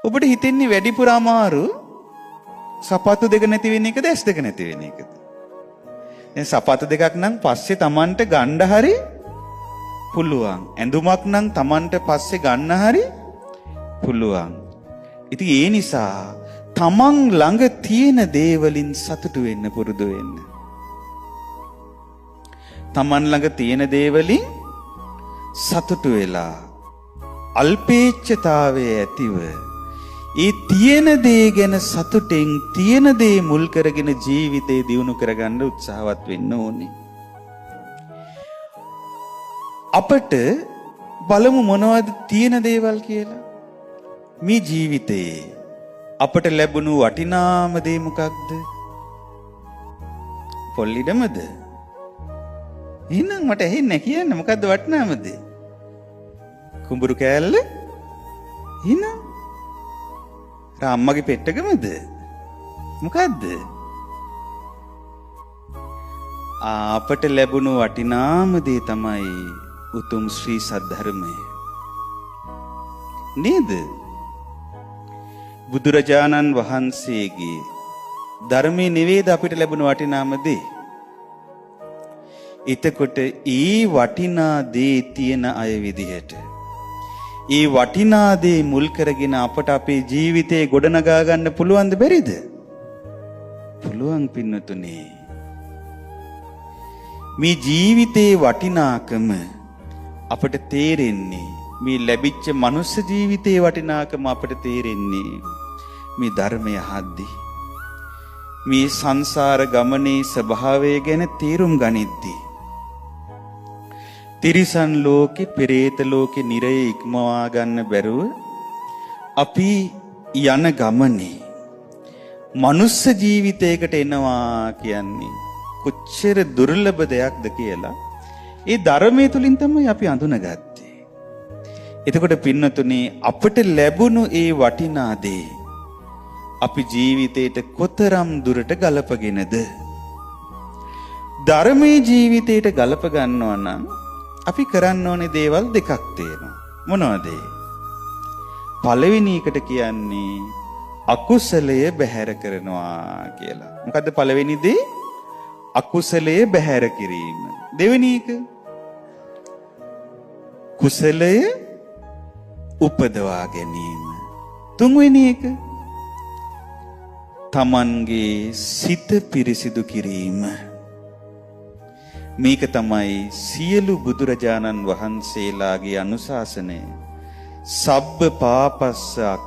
ඔබට හිතෙන්නේ වැඩිපුර අමාරු සපත්තු දෙක නැති වෙන එකද ඇස් දෙක නැති වෙන එකද? දැන් සපත්තු දෙකක් නම් පස්සේ Tamanට ගන්න හරි පුළුවන්. ඇඳුමක් නම් Tamanට පස්සේ ගන්න හරි පුළුවන්. ඉතින් ඒ නිසා Taman ළඟ තියෙන දේ වලින් සතුටු වෙන්න පුරුදු වෙන්න. Taman ළඟ තියෙන දේ වලින් සතුටු වෙලා අල්පේච්ඡතාවයේ ඇතිව ඒ තියෙන දේ ගැන සතුටෙන් තියෙන දේ මුල් කරගෙන ජීවිතේ දියුණු කරගන්න උත්සාහවත් වෙන්න ඕනේ. අපට බලමු මොනවද තියෙන දේවල් කියලා. මේ ජීවිතේ අපට ලැබුණු වටිනාම දේ මොකක්ද? පොල්ලිඩමද? එහෙනම් මට ඇහෙන්නේ කියන්න මොකද්ද වටිනාම දේ? කුඹුරු කෑල්ල? එහෙනම් අම්මගේ පෙට්ටකමද? මොකද්ද? අපට ලැබුණු වටිනාම දේ තමයි උතුම් ශ්‍රී සද්ධර්මය. නේද? බුදුරජාණන් වහන්සේගේ ධර්මයේ නෙවෙයිද අපිට ලැබුණු වටිනාම දේ? එතකොට ඒ වටිනා දේ තියෙන අය විදිහට ඒ වටිනා දේ මුල් කරගෙන අපට අපේ ජීවිතේ ගොඩනගා ගන්න පුළුවන්ද බැරිද? පුළුවන් පින්නතුනේ. මේ ජීවිතේ වටිනාකම අපට තේරෙන්නේ මේ ලැබිච්ච මනුස්ස ජීවිතේ වටිනාකම අපට තේරෙන්නේ මේ ධර්මය අහද්දී. මේ සංසාර ගමනේ ස්වභාවය ගැන තේරුම් ගනිද්දී. තිරිසන් ලෝකේ, පෙරේත ලෝකේ, නිරය ඉක්මවා ගන්න බැරුව අපි යන ගමනේ මනුස්ස ජීවිතයකට එනවා කියන්නේ කොච්චර දුර්ලභ දෙයක්ද කියලා ඒ ධර්මයේ තුලින් තමයි අපි අඳුනගත්තේ. එතකොට පින්නතුනේ අපට ලැබුණු ඒ වටිනා දේ අපි ජීවිතේට කොතරම් දුරට ගලපගෙනද? ධර්මයේ ජීවිතේට ගලප ගන්නවා නම් අපි කරන්න ඕනේ දේවල් දෙකක් තියෙනවා. මොනවද? පළවෙනි එකට කියන්නේ අකුසලය බැහැර කරනවා කියලා. මොකද්ද පළවෙනි දේ? අකුසලය බැහැර කිරීම. දෙවෙනි එක කුසලය උපදවා ගැනීම. තුන්වෙනි එක තමන්ගේ සිත පිරිසිදු කිරීම. මේක තමයි සියලු බුදුරජාණන් වහන්සේලාගේ අනුශාසනය. සබ්බ පාපස්ස